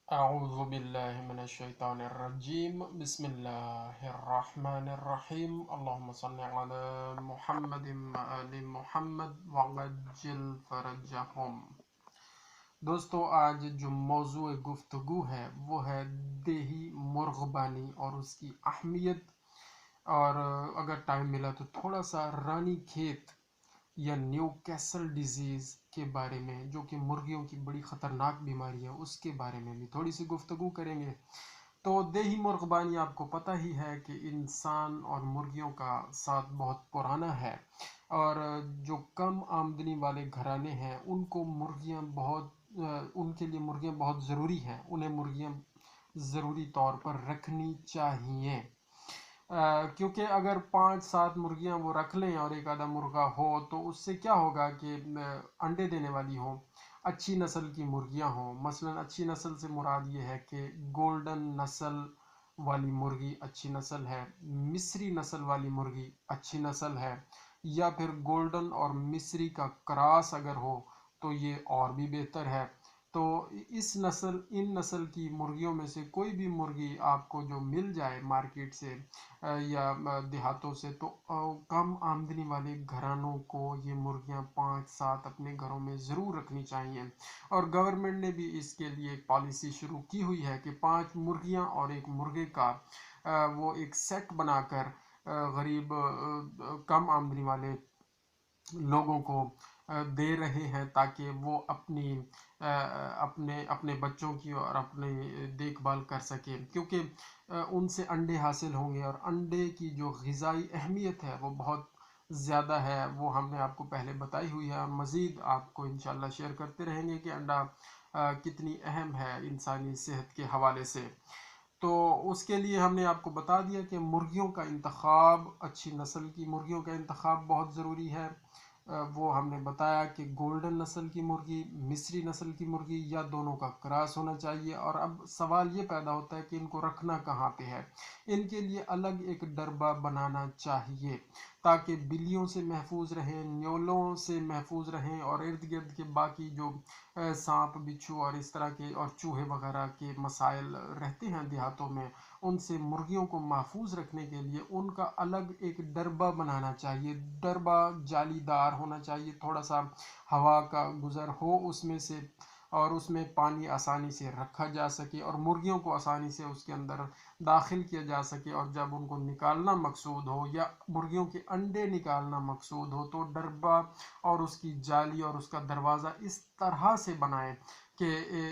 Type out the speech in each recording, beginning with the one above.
أعوذ بالله من الشيطان الرجيم بسم الله الرحمن الرحيم اللهم صل على محمد وآل محمد وعجل فرجهم۔ دوستو، آج جو موضوع گفتگو ہے وہ ہے دیہی مرغبانی اور اس کی اہمیت، اور اگر ٹائم ملا تو تھوڑا سا رانی کھیت یا نیو کیسل ڈیزیز کے بارے میں، جو کہ مرغیوں کی بڑی خطرناک بیماری ہے، اس کے بارے میں بھی تھوڑی سی گفتگو کریں گے۔ تو دیہی مرغبانی آپ کو پتہ ہی ہے کہ انسان اور مرغیوں کا ساتھ بہت پرانا ہے، اور جو کم آمدنی والے گھرانے ہیں ان کو مرغیاں بہت ان کے لیے مرغیاں بہت ضروری ہیں، انہیں مرغیاں ضروری طور پر رکھنی چاہیے، کیونکہ اگر 5-7 مرغیاں وہ رکھ لیں اور ایک آدھا مرغہ ہو تو اس سے کیا ہوگا کہ انڈے دینے والی ہوں، اچھی نسل کی مرغیاں ہوں۔ مثلا اچھی نسل سے مراد یہ ہے کہ گولڈن نسل والی مرغی اچھی نسل ہے، مصری نسل والی مرغی اچھی نسل ہے، یا پھر گولڈن اور مصری کا کراس اگر ہو تو یہ اور بھی بہتر ہے۔ تو ان نسل کی مرغیوں میں سے کوئی بھی مرغی آپ کو جو مل جائے مارکیٹ سے یا دیہاتوں سے، تو کم آمدنی والے گھرانوں کو یہ مرغیاں 5-7 اپنے گھروں میں ضرور رکھنی چاہیے، اور گورنمنٹ نے بھی اس کے لیے ایک پالیسی شروع کی ہوئی ہے کہ 5 مرغیاں اور ایک مرغے کا وہ ایک سیٹ بنا کر غریب کم آمدنی والے لوگوں کو دے رہے ہیں، تاکہ وہ اپنے بچوں کی اور اپنی دیکھ بھال کر سکیں، کیونکہ ان سے انڈے حاصل ہوں گے، اور انڈے کی جو غذائی اہمیت ہے وہ بہت زیادہ ہے، وہ ہم نے آپ کو پہلے بتائی ہوئی ہے، اور مزید آپ کو انشاءاللہ شیئر کرتے رہیں گے کہ انڈا کتنی اہم ہے انسانی صحت کے حوالے سے۔ تو اس کے لیے ہم نے آپ کو بتا دیا کہ مرغیوں کا انتخاب، اچھی نسل کی مرغیوں کا انتخاب بہت ضروری ہے۔ وہ ہم نے بتایا کہ گولڈن نسل کی مرغی، مصری نسل کی مرغی، یا دونوں کا کراس ہونا چاہیے۔ اور اب سوال یہ پیدا ہوتا ہے کہ ان کو رکھنا کہاں پہ ہے۔ ان کے لیے الگ ایک ڈربہ بنانا چاہیے تاکہ بلیوں سے محفوظ رہیں، نیولوں سے محفوظ رہیں، اور ارد گرد کے باقی جو سانپ بچھو اور اس طرح کے اور چوہے وغیرہ کے مسائل رہتے ہیں دیہاتوں میں، ان سے مرغیوں کو محفوظ رکھنے کے لیے ان کا الگ ایک ڈربہ بنانا چاہیے۔ ڈربہ جالی دار ہونا چاہیے، تھوڑا سا ہوا کا گزر ہو اس میں سے، اور اس میں پانی آسانی سے رکھا جا سکے اور مرغیوں کو آسانی سے اس کے اندر داخل کیا جا سکے، اور جب ان کو نکالنا مقصود ہو یا مرغیوں کے انڈے نکالنا مقصود ہو تو ڈربہ اور اس کی جالی اور اس کا دروازہ اس طرح سے بنائیں کہ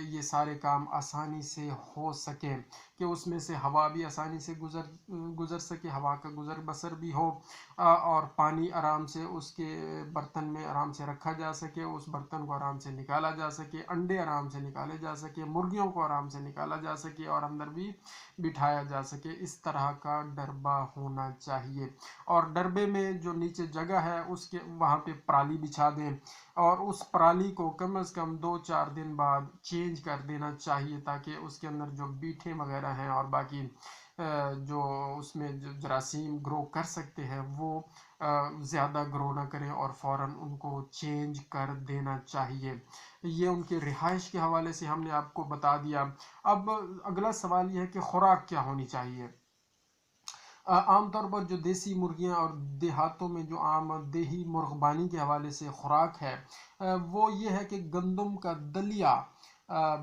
یہ سارے کام آسانی سے ہو سکیں، کہ اس میں سے ہوا بھی آسانی سے گزر سکے، ہوا کا گزر بسر بھی ہو، اور پانی آرام سے اس کے برتن میں آرام سے رکھا جا سکے، اس برتن کو آرام سے نکالا جا سکے، انڈے آرام سے نکالے جا سکے، مرغیوں کو آرام سے نکالا جا سکے اور اندر بھی بٹھایا جا سکے۔ اس طرح کا ڈربہ ہونا چاہیے، اور ڈربے میں جو نیچے جگہ ہے اس کے وہاں پہ پرالی بچھا دیں، اور اس پرالی کو کم از کم 2-4 دن بعد چینج کر دینا چاہیے، تاکہ اس کے اندر جو بیٹھے وغیرہ ہیں اور باقی جو اس میں جو جراثیم گرو کر سکتے ہیں وہ زیادہ گرو نہ کریں، اور فوراً ان کو چینج کر دینا چاہیے۔ یہ ان کے رہائش کے حوالے سے ہم نے آپ کو بتا دیا۔ اب اگلا سوال یہ ہے کہ خوراک کیا ہونی چاہیے۔ عام طور پر جو دیسی مرغیاں اور دیہاتوں میں جو عام دیہی مرغبانی کے حوالے سے خوراک ہے، وہ یہ ہے کہ گندم کا دلیا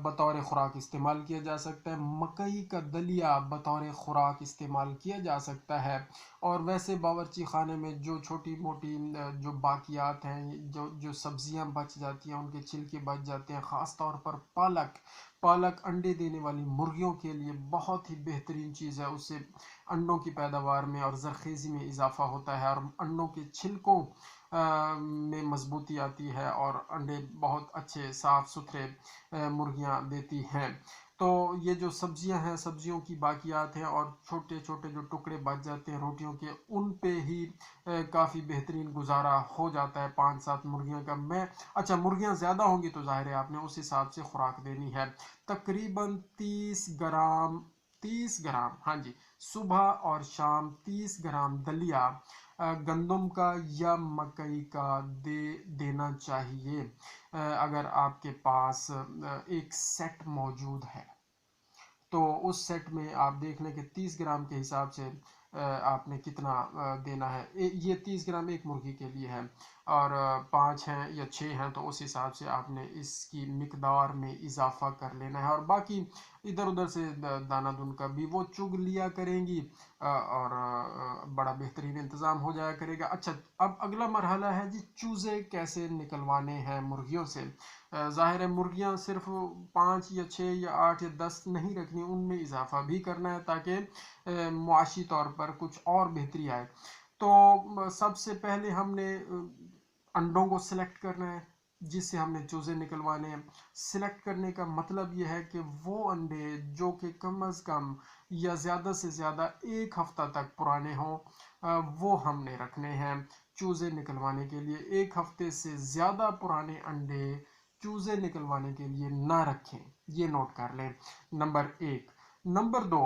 بطور خوراک استعمال کیا جا سکتا ہے، مکئی کا دلیا بطور خوراک استعمال کیا جا سکتا ہے، اور ویسے باورچی خانے میں جو چھوٹی موٹی جو باقیات ہیں، جو سبزیاں بچ جاتی ہیں، ان کے چھلکے بچ جاتے ہیں، خاص طور پر پالک انڈے دینے والی مرغیوں کے لیے بہت ہی بہترین چیز ہے، اس سے انڈوں کی پیداوار میں اور زرخیزی میں اضافہ ہوتا ہے، اور انڈوں کے چھلکوں میں مضبوطی آتی ہے، اور انڈے بہت اچھے صاف ستھرے مرغیاں دیتی ہیں۔ تو یہ جو سبزیاں ہیں، سبزیوں کی باقیات ہیں، اور چھوٹے چھوٹے جو ٹکڑے بچ جاتے ہیں روٹیوں کے، ان پہ ہی کافی بہترین گزارا ہو جاتا ہے 5-7 مرغیاں کا۔ اچھا، مرغیاں زیادہ ہوں گی تو ظاہر ہے آپ نے اس حساب سے خوراک دینی ہے، تقریباً 30 گرام، ہاں جی، صبح اور شام 30 گرام دلیا گندم کا یا مکئی کا دینا چاہیے، اگر آپ کے پاس ایک سیٹ موجود ہے۔ तो उस सेट में आप देख लें कि 30 ग्राम के हिसाब से आपने कितना देना है। ये 30 ग्राम एक मुर्गी के लिए है, और 5 हैं या 6 हैं तो उस हिसाब से आपने इसकी मिकदार में इजाफा कर लेना है। और बाकी इधर उधर से दाना दुन का भी वो चुग लिया करेंगी, और बड़ा बेहतरीन इंतज़ाम हो जाया करेगा। अच्छा, अब अगला मरहला है जी, चूज़े कैसे निकलवाने हैं मुर्गियों से। ज़ाहिर है मुर्गियां सिर्फ 5 या 6 या 8 या 10 नहीं रखनी, उनमें इजाफा भी करना है ताकि मुआशी तौर पर कुछ और बेहतरी आए। तो सबसे पहले हमने अंडों को सिलेक्ट करना है जिससे हमने चूजे निकलवाने हैं। सिलेक्ट करने का मतलब यह है कि वो अंडे जो कि कम अज़ कम या ज़्यादा से ज़्यादा 1 हफ्ता तक पुराने हों, वो हमने रखने हैं चूजे निकलवाने के लिए। 1 हफ्ते से ज़्यादा पुराने अंडे चूजे निकलवाने के लिए ना रखें, ये नोट कर लें, नंबर 1। नंबर 2,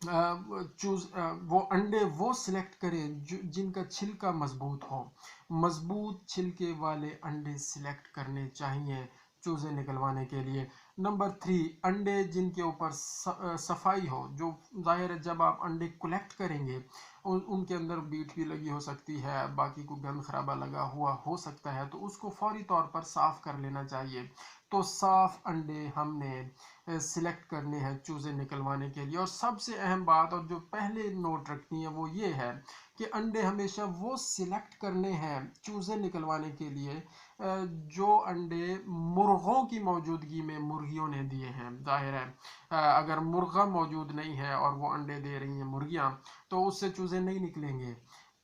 वो अंडे वो सिलेक्ट करें जिनका छिलका मजबूत हो। मजबूत छिलके वाले अंडे सिलेक्ट करने चाहिए चूजे निकलवाने के लिए। नंबर 3, अंडे जिनके ऊपर सफाई हो। जो जाहिर है जब आप अंडे कलेक्ट करेंगे उनके अंदर बीट भी लगी हो सकती है, बाकी को गंद खराबा लगा हुआ हो सकता है, तो उसको फौरी तौर पर साफ कर लेना चाहिए। तो साफ अंडे हमने सिलेक्ट करने हैं चूजे निकलवाने के लिए। और सबसे अहम बात और जो पहले नोट रखनी है वो ये है कि अंडे हमेशा वो सिलेक्ट करने हैं चूजे निकलवाने के लिए जो अंडे मुर्गों की मौजूदगी में मुर्गियों ने दिए हैं। जाहिर है अगर मुर्गा मौजूद नहीं है और वो अंडे दे रही हैं मुर्गियां, तो उससे चूजे नहीं निकलेंगे।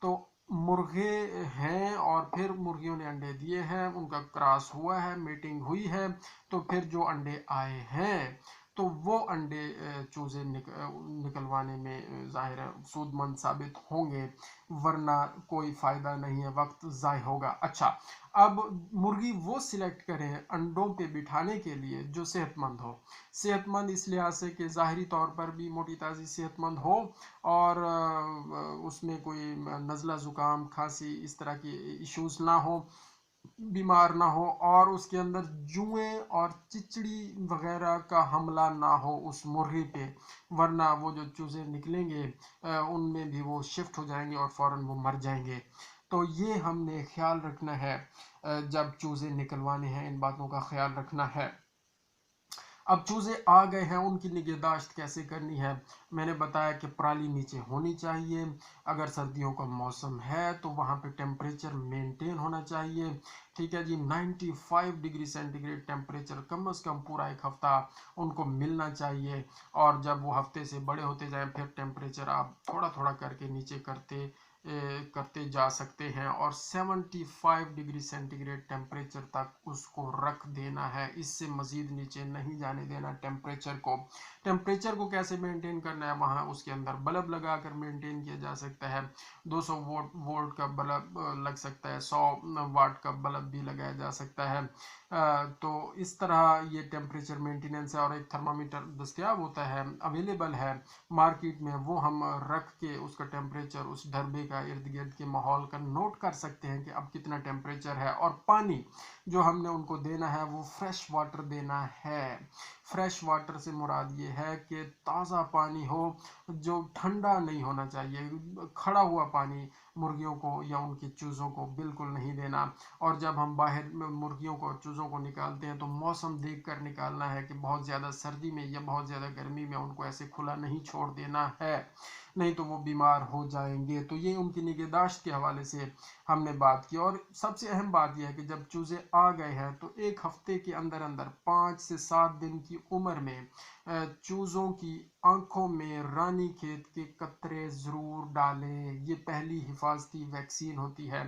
तो मुर्गे हैं और फिर मुर्गियों ने अंडे दिए हैं, उनका क्रॉस हुआ है, मीटिंग हुई है, तो फिर जो अंडे आए हैं तो वो अंडे चूजे निकलवाने में जाहिर है सूदमंद साबित होंगे, वरना कोई फ़ायदा नहीं है, वक्त ज़ाय होगा। अच्छा, अब मुर्गी वो सिलेक्ट करें अंडों पे बिठाने के लिए जो सेहतमंद हो। सेहतमंद इस लिहाज से कि ज़ाहरी तौर पर भी मोटी ताज़ी सेहतमंद हो, और उसमें कोई नज़ला ज़ुकाम खांसी इस तरह की इश्यूज़ ना हो, बीमार ना हो, और उसके अंदर जुएं और चिचड़ी वगैरह का हमला ना हो उस मुर्गी पे, वरना वो जो चूजे निकलेंगे उनमें भी वो शिफ्ट हो जाएंगे और फौरन वो मर जाएंगे। तो ये हमने ख्याल रखना है, जब चूजे निकलवाने हैं इन बातों का ख्याल रखना है। अब चूजे आ गए हैं, उनकी निगहदाश्त कैसे करनी है। मैंने बताया कि पराली नीचे होनी चाहिए। अगर सर्दियों का मौसम है तो वहाँ पे टेम्परेचर मेंटेन होना चाहिए। ठीक है जी, 95 डिग्री सेंटीग्रेड टेम्परेचर कम अज़ कम पूरा 1 हफ्ता उनको मिलना चाहिए। और जब वो हफ्ते से बड़े होते जाएं फिर टेम्परेचर आप थोड़ा थोड़ा करके नीचे करते जा सकते हैं, और 75 डिग्री सेंटीग्रेड टेम्परेचर तक उसको रख देना है। इससे मज़ीद नीचे नहीं जाने देना टेम्परेचर को। टेम्परेचर को कैसे मेंटेन करना है, वहाँ उसके अंदर बल्ब लगा कर मेंटेन किया जा सकता है। 200 वोल्ट का बल्ब लग सकता है, 100 वाट का बल्ब भी लगाया जा सकता है। तो इस तरह ये टेम्परेचर मेंटेनेंस है। और एक थर्मामीटर दस्तयाब होता है, अवेलेबल है मार्केट में, वो हम रख के उसका टेम्परेचर उस डरबे का इर्द गिर्द के माहौल का नोट कर सकते हैं कि अब कितना टेम्परेचर है। और पानी जो हमने उनको देना है वो फ्रेश वाटर देना है। फ्रेश वाटर से मुराद ये है कि ताज़ा पानी हो, जो ठंडा नहीं होना चाहिए। खड़ा हुआ पानी मुर्गियों को या उनके चूज़ों को बिल्कुल नहीं देना। और जब हम बाहर मुर्गियों को और चूज़ों को निकालते हैं तो मौसम देख कर निकालना है कि बहुत ज़्यादा सर्दी में या बहुत ज़्यादा गर्मी में उनको ऐसे खुला नहीं छोड़ देना है, नहीं तो वो बीमार हो जाएंगे। तो ये उनकी निगहदाश्त के हवाले से हमने बात की। और सबसे अहम बात यह है कि जब चूज़े आ गए हैं तो 1 हफ्ते के अंदर अंदर 5 से 7 दिन की उम्र में चूज़ों की आंखों में रानी खेत के कतरे ज़रूर डालें। ये पहली हिफाजती वैक्सीन होती है।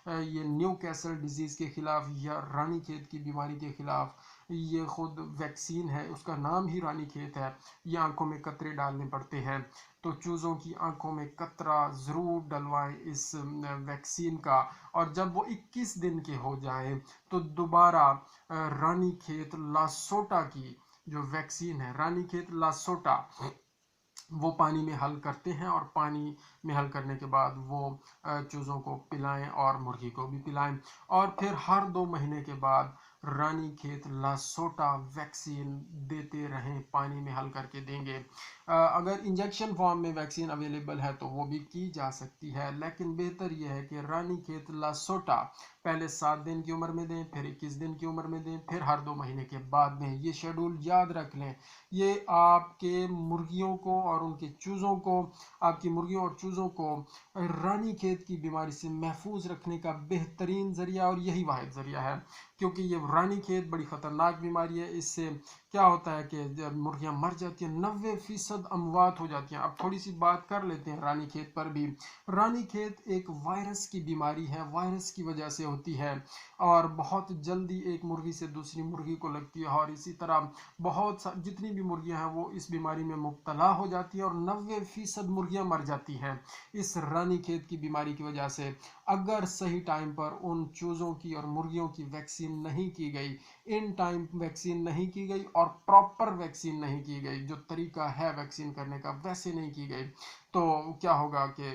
ये न्यू कैसल डिजीज़ के ख़िलाफ़ या रानी खेत की बीमारी के ख़िलाफ़ ये खुद वैक्सीन है, उसका नाम ही रानी खेत है। ये आंखों में कतरे डालने पड़ते हैं, तो चूज़ों की आंखों में कतरा ज़रूर डलवाएं इस वैक्सीन का। और जब वो 21 दिन के हो जाएं तो दोबारा रानी खेत लासोटा की जो वैक्सीन है, रानी खेत लासोटा, वो पानी में हल करते हैं। और पानी में हल करने के बाद वो चूज़ों को पिलाएं और मुर्गी को भी पिलाएं। और फिर हर 2 महीने के बाद रानी खेत लासोटा वैक्सीन देते रहें, पानी में हल करके देंगे। अगर इंजेक्शन फॉर्म में वैक्सीन अवेलेबल है तो वो भी की जा सकती है, लेकिन बेहतर यह है कि रानी खेत लासोटा पहले 7 दिन की उम्र में दें, फिर 21 दिन की उम्र में दें, फिर हर 2 महीने के बाद दें। ये शेड्यूल याद रख लें, ये आपके मुर्गियों को और उनके चूज़ों को, आपकी मुर्गियों और चूज़ों को रानी खेत की बीमारी से महफूज रखने का बेहतरीन ज़रिया और यही वाहिद ज़रिया है। क्योंकि ये रानी खेत बड़ी ख़तरनाक बीमारी है। इससे क्या होता है कि जब मुर्गियाँ मर जाती हैं, 90% अमवात हो जाती हैं। अब थोड़ी सी बात कर लेते हैं रानी खेत पर भी। रानी खेत एक वायरस की बीमारी है, वायरस की वजह से होती है और बहुत जल्दी एक मुर्गी से दूसरी मुर्गी को लगती है, और इसी तरह जितनी भी मुर्गियां हैं वो इस बीमारी में मुब्तला हो जाती है और 90% मुर्गियां मर जाती हैं इस रानी खेत की बीमारी की वजह से। अगर सही टाइम पर उन चूज़ों की और मुर्गियों की वैक्सीन नहीं की गई, इन टाइम वैक्सीन नहीं की गई और प्रॉपर वैक्सीन नहीं की गई, जो तरीका है वैक्सीन करने का वैसे नहीं की गई, तो क्या होगा कि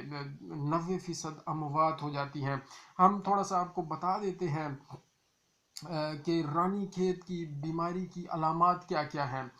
90% अमवात हो जाती हैं। हम थोड़ा सा आपको बता देते हैं कि रानी खेत की बीमारी की अलामात क्या क्या हैं।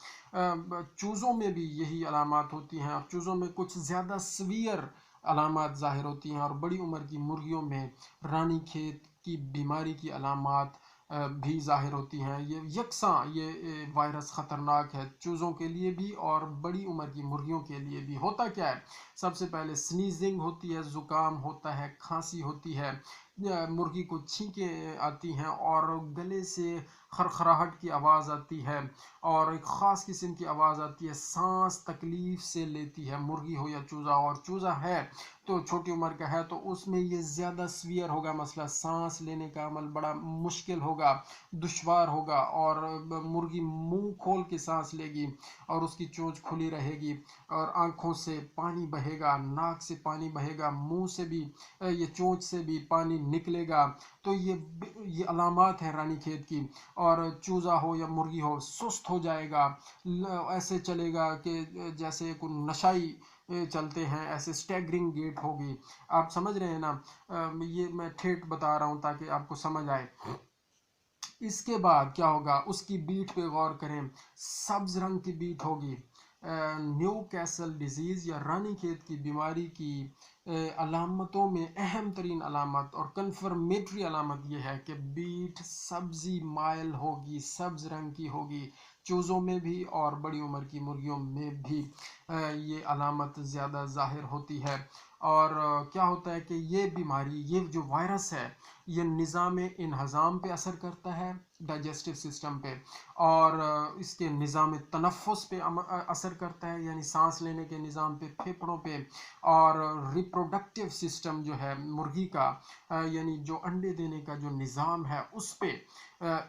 चूज़ों में भी यही अलामात होती हैं और चूज़ों में कुछ ज़्यादा सवियर अलामात ज़ाहिर होती हैं, और बड़ी उम्र की मुर्गियों में रानी खेत की बीमारी की अलामात भी ज़ाहिर होती हैं। ये यकसां ये वायरस ख़तरनाक है चूज़ों के लिए भी और बड़ी उम्र की मुर्गियों के लिए भी। होता क्या है, सबसे पहले स्नीजिंग होती है, ज़ुकाम होता है, खांसी होती है, मुर्गी को छींकें आती हैं और गले से खरखराहट की आवाज़ आती है और एक ख़ास किस्म की आवाज़ आती है, सांस तकलीफ़ से लेती है, मुर्गी हो या चूज़ा हो। और चूज़ा है तो छोटी उम्र का है तो उसमें ये ज़्यादा सीवियर होगा मसला, सांस लेने का अमल बड़ा मुश्किल होगा, दुश्वार होगा, और मुर्गी मुंह खोल के सांस लेगी और उसकी चोंच खुली रहेगी और आँखों से पानी बहेगा, नाक से पानी बहेगा, मुंह से भी, ये चोंच से भी पानी निकलेगा। तो ये अलामात है रानी खेत की। और चूज़ा हो या मुर्गी हो, सुस्त हो जाएगा, ऐसे चलेगा कि जैसे कोई नशाई चलते हैं, ऐसे स्टैगरिंग गेट होगी। आप समझ रहे हैं ना, ये मैं ठेठ बता रहा हूँ ताकि आपको समझ आए। इसके बाद क्या होगा, उसकी बीट पे गौर करें, सब्ज रंग की बीट होगी। न्यू कैसल डिजीज़ या रानी खेत की बीमारी की अलामतों में अहम तरीन अलामत और कन्फर्मेटरी अलामत यह है कि बीट सब्जी माइल होगी, सब्ज रंग की होगी, चूज़ों में भी और बड़ी उम्र की मुर्गियों में भी ये अलामत ज़्यादा ज़ाहिर होती है। और क्या होता है कि ये बीमारी, ये जो वायरस है, ये निज़ाम इन्हज़ाम पे असर करता है, डाइजेस्टिव सिस्टम पे, और इसके निज़ाम तनफ़ुस पे असर करता है, यानी सांस लेने के निज़ाम पे, फेफड़ों पे, और रिप्रोडक्टिव सिस्टम जो है मुर्गी का, यानी जो अंडे देने का जो निज़ाम है उस पे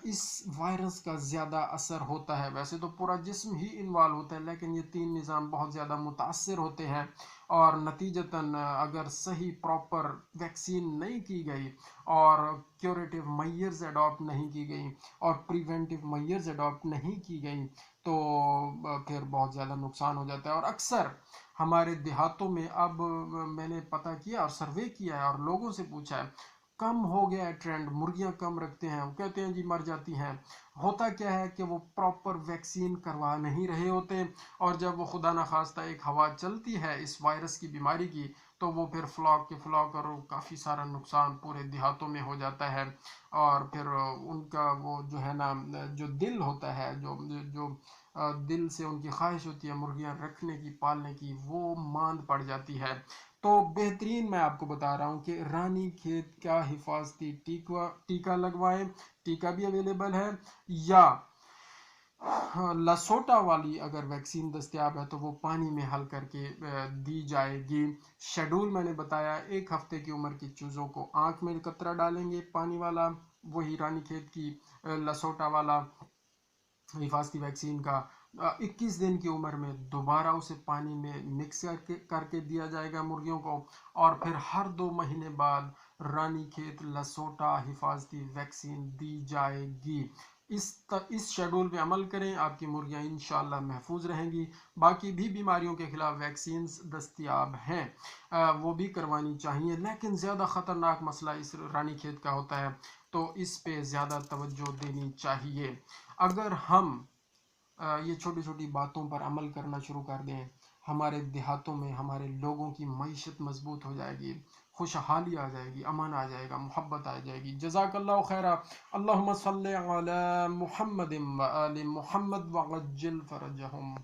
इस वायरस का ज़्यादा असर होता है। वैसे तो पूरा जिस्म ही इन्वॉल्व होता है, लेकिन ये 3 निज़ाम बहुत ज़्यादा मुतासर होते हैं, और नतीजतन अगर सही प्रॉपर वैक्सीन नहीं की गई और क्यूरेटिव मेजर्स अडॉप्ट नहीं की गई और प्रिवेंटिव मेजर्स अडॉप्ट नहीं की गई तो फिर बहुत ज़्यादा नुकसान हो जाता है। और अक्सर हमारे देहातों में अब मैंने पता किया और सर्वे किया है और लोगों से पूछा है, कम हो गया है ट्रेंड, मुर्गियां कम रखते हैं, वो कहते हैं जी मर जाती हैं। होता क्या है कि वो प्रॉपर वैक्सीन करवा नहीं रहे होते, और जब वो खुदा न खास्ता एक हवा चलती है इस वायरस की बीमारी की, तो वो फिर फ्लॉक के फ्लॉक और काफ़ी सारा नुकसान पूरे देहातों में हो जाता है। और फिर उनका वो जो है ना, जो दिल होता है, जो जो दिल से उनकी ख्वाहिश होती है मुर्गियां रखने की, पालने की, वो मांद पड़ जाती है। तो बेहतरीन मैं आपको बता रहा हूँ कि रानी खेत का हिफाजती टीका लगवाएं, टीका भी अवेलेबल है, या हाँ, लसोटा वाली अगर वैक्सीन दस्तयाब है तो वो पानी में हल करके दी जाएगी। शेड्यूल मैंने बताया, 1 हफ्ते की उम्र की चूज़ों को आँख में कतरा डालेंगे पानी वाला, वही रानी खेत की लसोटा वाला हिफाजती वैक्सीन का। 21 दिन की उम्र में दोबारा उसे पानी में मिक्स करके दिया जाएगा मुर्गियों को, और फिर हर 2 महीने बाद रानी खेत लसोटा हिफाजती वैक्सीन दी जाएगी। इस शेड्यूल पे अमल करें, आपकी मुर्गियां इंशाल्लाह महफूज रहेंगी। बाकी भी बीमारियों के खिलाफ वैक्सीन दस्तयाब हैं, वो भी करवानी चाहिए, लेकिन ज़्यादा ख़तरनाक मसला इस रानी खेत का होता है। تو اس پہ زیادہ توجہ دینی چاہیے۔ اگر ہم یہ چھوٹی چھوٹی باتوں پر عمل کرنا شروع کر دیں، ہمارے دیہاتوں میں ہمارے لوگوں کی معیشت مضبوط ہو جائے گی، خوشحالی آ جائے گی، امن آ جائے گا، محبت آ جائے گی۔ جزاک اللہ خیرہ۔ اللہم صلی علی محمد و آل محمد وعجل فرجہم۔